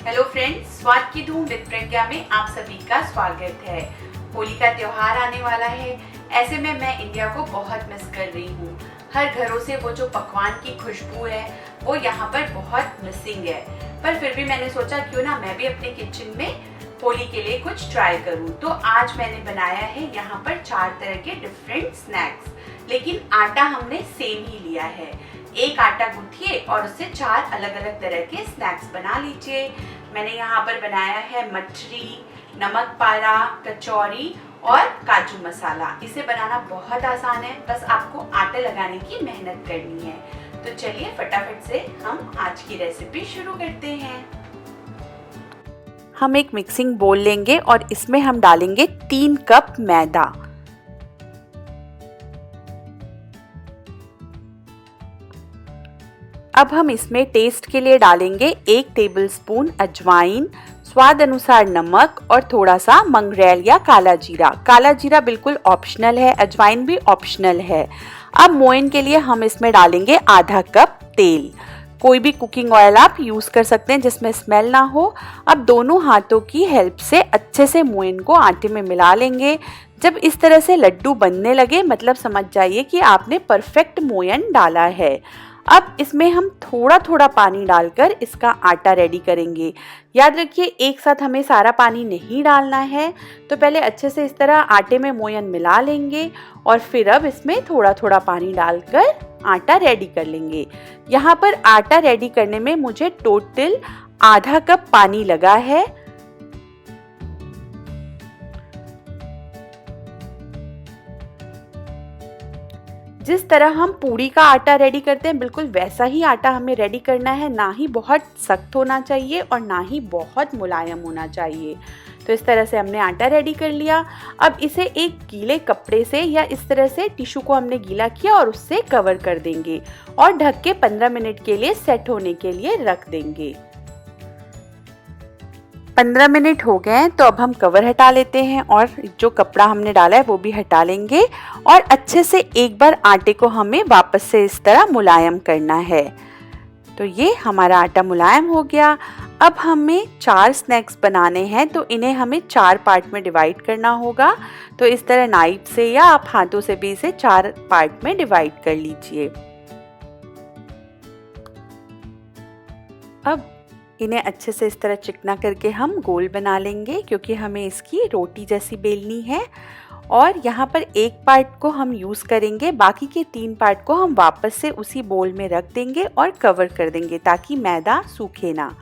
Hello friends, स्वाद की धूम विद प्रज्ञा में आप सभी का स्वागत है। होली का त्योहार आने वाला है। ऐसे में मैं इंडिया को बहुत मिस कर रही हूँ। हर घरों से वो जो पकवान की खुशबू है वो यहाँ पर बहुत मिसिंग है। पर फिर भी मैंने सोचा क्यों ना मैं भी अपने किचन में होली के लिए कुछ ट्राई करूँ। तो आज मैंने बनाया है यहाँ पर 4 तरह के डिफरेंट स्नैक्स, लेकिन आटा हमने सेम ही लिया है। एक आटा गूंथिए और उससे 4 अलग अलग तरह के स्नैक्स बना लीजिए। मैंने यहाँ पर बनाया है मठरी, नमक पारा, कचौरी और काजू मसाला। इसे बनाना बहुत आसान है, बस आपको आटे लगाने की मेहनत करनी है। तो चलिए फटाफट से हम आज की रेसिपी शुरू करते हैं। हम एक मिक्सिंग बोल लेंगे और इसमें हम डालेंगे 3 कप मैदा। अब हम इसमें टेस्ट के लिए डालेंगे 1 टेबलस्पून अजवाइन, स्वाद अनुसार नमक और थोड़ा सा मंगरेल या काला जीरा। काला जीरा बिल्कुल ऑप्शनल है, अजवाइन भी ऑप्शनल है। अब मोयन के लिए हम इसमें डालेंगे आधा कप तेल। कोई भी कुकिंग ऑयल आप यूज़ कर सकते हैं जिसमें स्मेल ना हो। अब दोनों हाथों की हेल्प से अच्छे से मोयन को आटे में मिला लेंगे। जब इस तरह से लड्डू बनने लगे मतलब समझ जाइए कि आपने परफेक्ट मोयन डाला है। अब इसमें हम थोड़ा थोड़ा पानी डालकर इसका आटा रेडी करेंगे। याद रखिए एक साथ हमें सारा पानी नहीं डालना है। तो पहले अच्छे से इस तरह आटे में मोयन मिला लेंगे और फिर अब इसमें थोड़ा थोड़ा पानी डालकर आटा रेडी कर लेंगे। यहाँ पर आटा रेडी करने में मुझे टोटल आधा कप पानी लगा है। जिस तरह हम पूड़ी का आटा रेडी करते हैं बिल्कुल वैसा ही आटा हमें रेडी करना है। ना ही बहुत सख्त होना चाहिए और ना ही बहुत मुलायम होना चाहिए। तो इस तरह से हमने आटा रेडी कर लिया। अब इसे एक गीले कपड़े से या इस तरह से टिश्यू को हमने गीला किया और उससे कवर कर देंगे और ढक के 15 मिनट के लिए सेट होने के लिए रख देंगे। 15 मिनट हो गए हैं तो अब हम कवर हटा लेते हैं और जो कपड़ा हमने डाला है वो भी हटा लेंगे और अच्छे से एक बार आटे को हमें वापस से इस तरह मुलायम करना है। तो ये हमारा आटा मुलायम हो गया। अब हमें 4 स्नैक्स बनाने हैं तो इन्हें हमें 4 पार्ट में डिवाइड करना होगा। तो इस तरह नाइफ से या आप हाथों से भी इसे 4 पार्ट में डिवाइड कर लीजिए। अब इन्हें अच्छे से इस तरह चिकना करके हम गोल बना लेंगे क्योंकि हमें इसकी रोटी जैसी बेलनी है। और यहाँ पर एक पार्ट को हम यूज़ करेंगे, बाकी के 3 पार्ट को हम वापस से उसी बोल में रख देंगे और कवर कर देंगे ताकि मैदा सूखे ना।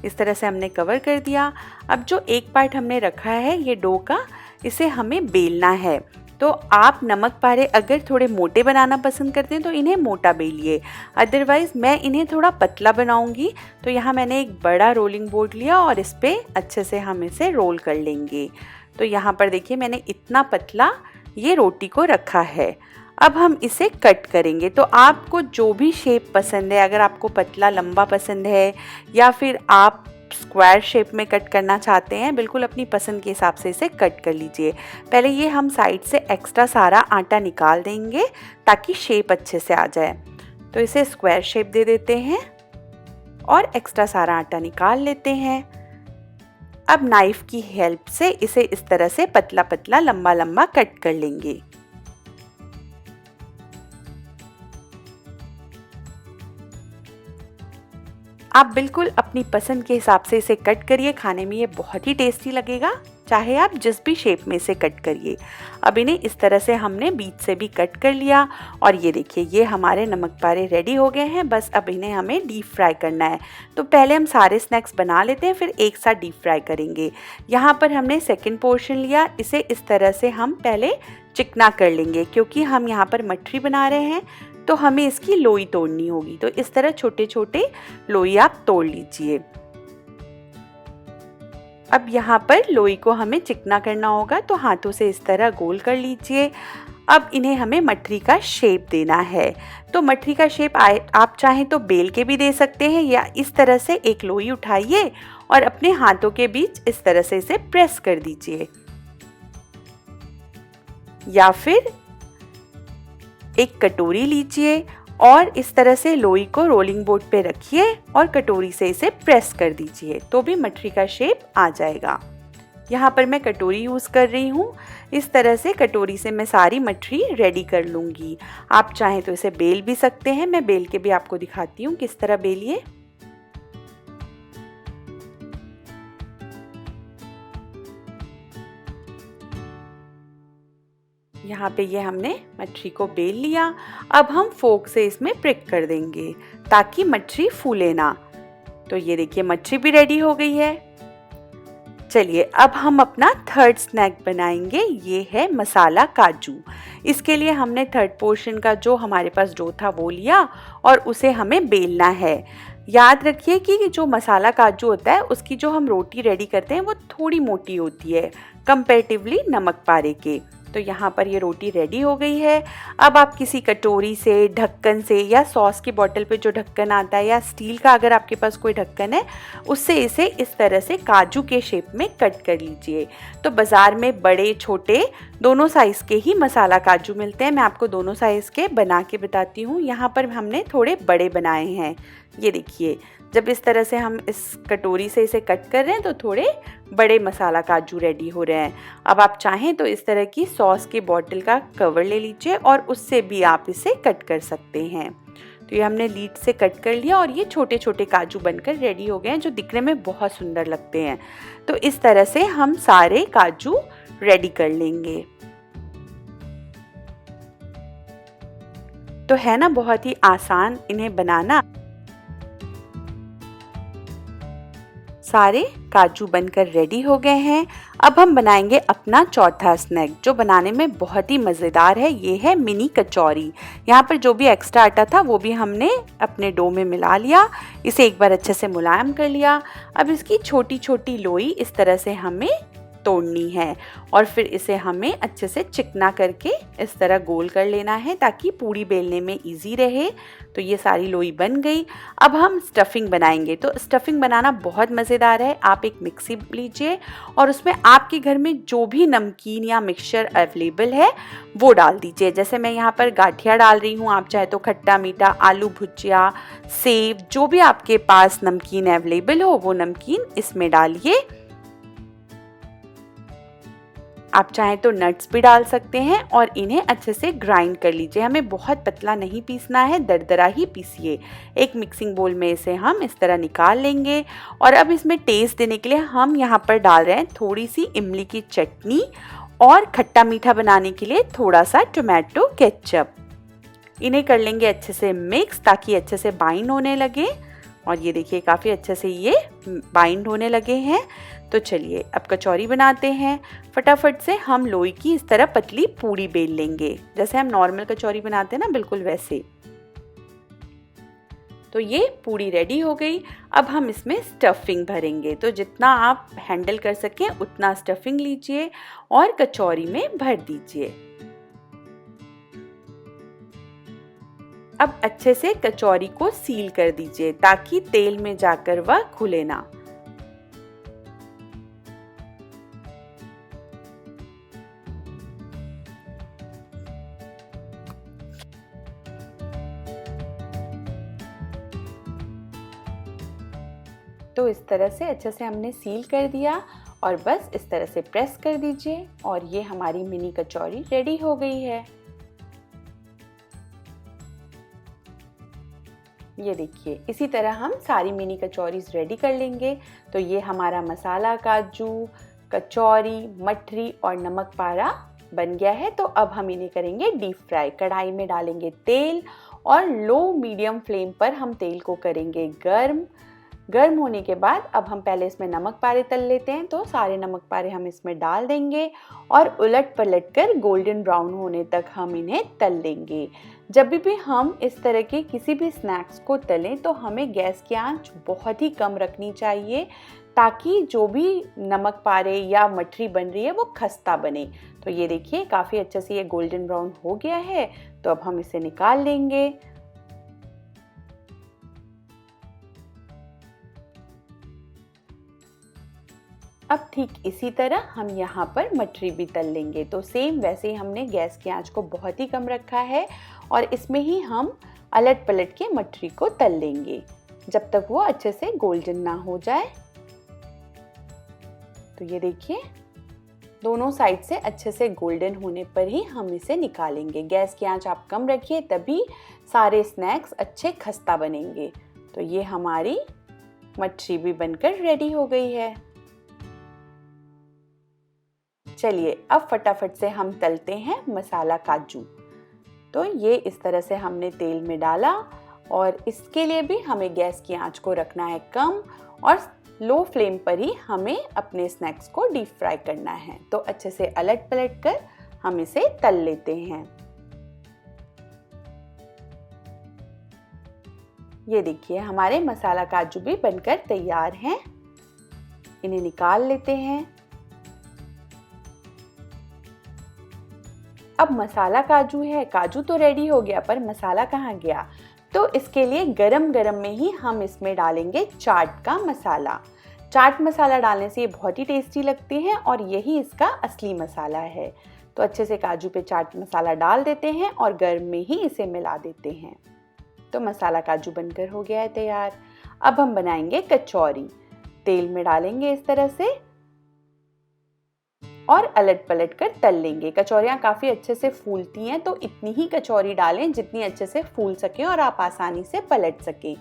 इस तरह से हमने कवर कर दिया। अब जो एक पार्ट हमने रखा है ये डो का, इसे हमें बेलना है। तो आप नमक पारे अगर थोड़े मोटे बनाना पसंद करते हैं तो इन्हें मोटा बेलिए, अदरवाइज़ मैं इन्हें थोड़ा पतला बनाऊंगी। तो यहाँ मैंने एक बड़ा रोलिंग बोर्ड लिया और इस पर अच्छे से हम इसे रोल कर लेंगे। तो यहाँ पर देखिए मैंने इतना पतला ये रोटी को रखा है। अब हम इसे कट करेंगे। तो आपको जो भी शेप पसंद है, अगर आपको पतला लंबा पसंद है या फिर आप स्क्वायर शेप में कट करना चाहते हैं, बिल्कुल अपनी पसंद के हिसाब से इसे कट कर लीजिए। पहले ये हम साइड से एक्स्ट्रा सारा आटा निकाल देंगे ताकि शेप अच्छे से आ जाए। तो इसे स्क्वायर शेप दे देते हैं और एक्स्ट्रा सारा आटा निकाल लेते हैं। अब नाइफ की हेल्प से इसे इस तरह से पतला पतला लंबा लंबा कट कर लेंगे। आप बिल्कुल अपनी पसंद के हिसाब से इसे कट करिए, खाने में ये बहुत ही टेस्टी लगेगा, चाहे आप जिस भी शेप में इसे कट करिए। अब इन्हें इस तरह से हमने बीच से भी कट कर लिया और ये देखिए ये हमारे नमक पारे रेडी हो गए हैं। बस अब इन्हें हमें डीप फ्राई करना है। तो पहले हम सारे स्नैक्स बना लेते हैं, फिर एक साथ डीप फ्राई करेंगे। यहाँ पर हमने सेकेंड पोर्शन लिया, इसे इस तरह से हम पहले चिकना कर लेंगे क्योंकि हम यहाँ पर मठरी बना रहे हैं तो हमें इसकी लोई तोड़नी होगी। तो इस तरह छोटे छोटे लोई आप तोड़ लीजिए। अब यहाँ पर लोई को हमें चिकना करना होगा तो हाथों से इस तरह गोल कर लीजिए। अब इन्हें हमें मठरी का शेप देना है। तो मठरी का शेप आप चाहें तो बेल के भी दे सकते हैं या इस तरह से एक लोई उठाइए और अपने हाथों के बीच इस तरह से इसे प्रेस कर दीजिए, या फिर एक कटोरी लीजिए और इस तरह से लोई को रोलिंग बोर्ड पे रखिए और कटोरी से इसे प्रेस कर दीजिए तो भी मठरी का शेप आ जाएगा। यहाँ पर मैं कटोरी यूज़ कर रही हूँ। इस तरह से कटोरी से मैं सारी मठरी रेडी कर लूँगी। आप चाहें तो इसे बेल भी सकते हैं, मैं बेल के भी आपको दिखाती हूँ किस तरह बेलिए। यहाँ पे ये हमने मठरी को बेल लिया। अब हम फोक से इसमें प्रिक कर देंगे ताकि मठरी फूले ना। तो ये देखिए मठरी भी रेडी हो गई है। चलिए अब हम अपना थर्ड स्नैक बनाएंगे, ये है मसाला काजू। इसके लिए हमने थर्ड पोर्शन का जो हमारे पास डो था वो लिया और उसे हमें बेलना है। याद रखिए कि जो मसाला काजू होता है उसकी जो हम रोटी रेडी करते हैं वो थोड़ी मोटी होती है कंपैरेटिवली नमक पारे के। तो यहाँ पर ये रोटी रेडी हो गई है। अब आप किसी कटोरी से, ढक्कन से या सॉस की बोतल पे जो ढक्कन आता है या स्टील का अगर आपके पास कोई ढक्कन है उससे इसे इस तरह से काजू के शेप में कट कर लीजिए। तो बाज़ार में बड़े छोटे दोनों साइज़ के ही मसाला काजू मिलते हैं। मैं आपको दोनों साइज़ के बना के बताती हूँ। यहाँ पर हमने थोड़े बड़े बनाए हैं। ये देखिए जब इस तरह से हम इस कटोरी से इसे कट कर रहे हैं तो थोड़े बड़े मसाला काजू रेडी हो रहे हैं। अब आप चाहें तो इस तरह की सॉस की बोतल का कवर ले लीजिए और उससे भी आप इसे कट कर सकते हैं। तो ये हमने लीड से कट कर लिया और ये छोटे छोटे काजू बनकर रेडी हो गए हैं जो दिखने में बहुत सुंदर लगते हैं। तो इस तरह से हम सारे काजू रेडी कर लेंगे। तो है ना बहुत ही आसान इन्हें बनाना। सारे काजू बनकर रेडी हो गए हैं। अब हम बनाएंगे अपना चौथा स्नैक जो बनाने में बहुत ही मज़ेदार है। ये है मिनी कचौरी। यहाँ पर जो भी एक्स्ट्रा आटा था वो भी हमने अपने डो में मिला लिया, इसे एक बार अच्छे से मुलायम कर लिया। अब इसकी छोटी छोटी लोई इस तरह से हमें तोड़नी है और फिर इसे हमें अच्छे से चिकना करके इस तरह गोल कर लेना है ताकि पूरी बेलने में इजी रहे। तो ये सारी लोई बन गई। अब हम स्टफिंग बनाएंगे। तो स्टफिंग बनाना बहुत मज़ेदार है। आप एक मिक्सी लीजिए और उसमें आपके घर में जो भी नमकीन या मिक्सचर अवेलेबल है वो डाल दीजिए। जैसे मैं यहाँ पर गाठिया डाल रही हूँ, आप चाहे तो खट्टा मीठा, आलू भुजिया, सेव, जो भी आपके पास नमकीन अवेलेबल हो वो नमकीन इसमें डालिए। आप चाहें तो नट्स भी डाल सकते हैं और इन्हें अच्छे से ग्राइंड कर लीजिए। हमें बहुत पतला नहीं पीसना है, दरदरा ही पीसिए। एक मिक्सिंग बोल में इसे हम इस तरह निकाल लेंगे और अब इसमें टेस्ट देने के लिए हम यहाँ पर डाल रहे हैं थोड़ी सी इमली की चटनी और खट्टा मीठा बनाने के लिए थोड़ा सा टोमेटो केचप। इन्हें कर लेंगे अच्छे से मिक्स ताकि अच्छे से बाइंड होने लगे। और ये देखिए काफ़ी अच्छे से ये बाइंड होने लगे हैं। तो चलिए अब कचौरी बनाते हैं। फटाफट से हम लोई की इस तरह पतली पूड़ी बेल लेंगे जैसे हम नॉर्मल कचौरी बनाते हैं ना, बिल्कुल वैसे। तो ये पूड़ी रेडी हो गई। अब हम इसमें स्टफिंग भरेंगे। तो जितना आप हैंडल कर सकें उतना स्टफिंग लीजिए और कचौरी में भर दीजिए। अब अच्छे से कचौरी को सील कर दीजिए ताकि तेल में जाकर वह खुले ना। तो इस तरह से अच्छे से हमने सील कर दिया और बस इस तरह से प्रेस कर दीजिए और ये हमारी मिनी कचौरी रेडी हो गई है। ये देखिए इसी तरह हम सारी मिनी कचौरीज रेडी कर लेंगे। तो ये हमारा मसाला काजू, कचौरी, मठरी और नमक पारा बन गया है। तो अब हम इन्हें करेंगे डीप फ्राई। कढ़ाई में डालेंगे तेल और लो मीडियम फ्लेम पर हम तेल को करेंगे गर्म होने के बाद अब हम पहले इसमें नमक पारे तल लेते हैं। तो सारे नमक पारे हम इसमें डाल देंगे और उलट पलट कर गोल्डन ब्राउन होने तक हम इन्हें तल लेंगे। जब भी हम इस तरह के किसी भी स्नैक्स को तलें तो हमें गैस की आंच बहुत ही कम रखनी चाहिए ताकि जो भी नमक पारे या मठरी बन रही है वो खस्ता बने। तो ये देखिए काफ़ी अच्छे से ये गोल्डन ब्राउन हो गया है। तो अब हम इसे निकाल लेंगे। अब ठीक इसी तरह हम यहाँ पर मठरी भी तल लेंगे। तो सेम वैसे ही हमने गैस की आंच को बहुत ही कम रखा है और इसमें ही हम अलट पलट के मठरी को तल लेंगे जब तक वो अच्छे से गोल्डन ना हो जाए। तो ये देखिए दोनों साइड से अच्छे से गोल्डन होने पर ही हम इसे निकालेंगे। गैस की आंच आप कम रखिए, तभी सारे स्नैक्स अच्छे खस्ता बनेंगे। तो ये हमारी मठरी भी बनकर रेडी हो गई है। चलिए अब फटाफट से हम तलते हैं मसाला काजू। तो ये इस तरह से हमने तेल में डाला और इसके लिए भी हमें गैस की आंच को रखना है कम और लो फ्लेम पर ही हमें अपने स्नैक्स को डीप फ्राई करना है। तो अच्छे से अलट पलट कर हम इसे तल लेते हैं। ये देखिए हमारे मसाला काजू भी बनकर तैयार हैं। इन्हें निकाल लेते हैं। अब मसाला काजू है, काजू तो रेडी हो गया पर मसाला कहाँ गया? तो इसके लिए गरम गरम में ही हम इसमें डालेंगे चाट का मसाला। चाट मसाला डालने से ये बहुत ही टेस्टी लगती है और यही इसका असली मसाला है। तो अच्छे से काजू पे चाट मसाला डाल देते हैं और गर्म में ही इसे मिला देते हैं। तो मसाला काजू बनकर हो गया है तैयार। अब हम बनाएंगे कचौरी। तेल में डालेंगे इस तरह से और अलट पलट कर तल लेंगे। कचौरियाँ काफ़ी अच्छे से फूलती हैं, तो इतनी ही कचौरी डालें जितनी अच्छे से फूल सके और आप आसानी से पलट सकें।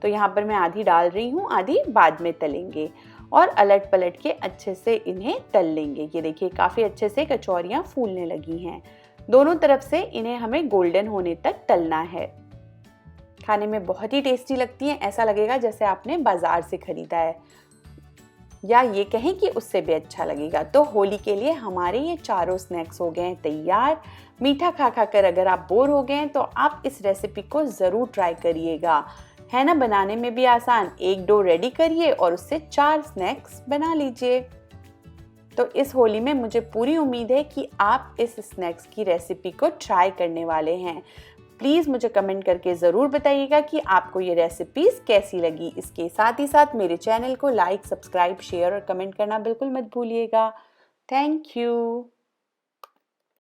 तो यहाँ पर मैं आधी डाल रही हूँ, आधी बाद में तलेंगे और अलट पलट के अच्छे से इन्हें तल लेंगे। ये देखिए काफ़ी अच्छे से कचौरियाँ फूलने लगी हैं। दोनों तरफ से इन्हें हमें गोल्डन होने तक तलना है। खाने में बहुत ही टेस्टी लगती हैं, ऐसा लगेगा जैसे आपने बाजार से खरीदा है, या ये कहें कि उससे भी अच्छा लगेगा। तो होली के लिए हमारे ये चारों स्नैक्स हो गए हैं तैयार। मीठा खा खा कर अगर आप बोर हो गए हैं तो आप इस रेसिपी को ज़रूर ट्राई करिएगा, है ना। बनाने में भी आसान, एक डो रेडी करिए और उससे 4 स्नैक्स बना लीजिए। तो इस होली में मुझे पूरी उम्मीद है कि आप इस स्नैक्स की रेसिपी को ट्राई करने वाले हैं। प्लीज़ मुझे कमेंट करके ज़रूर बताइएगा कि आपको ये रेसिपीज़ कैसी लगी। इसके साथ ही साथ मेरे चैनल को लाइक, सब्सक्राइब, शेयर और कमेंट करना बिल्कुल मत भूलिएगा। Thank you.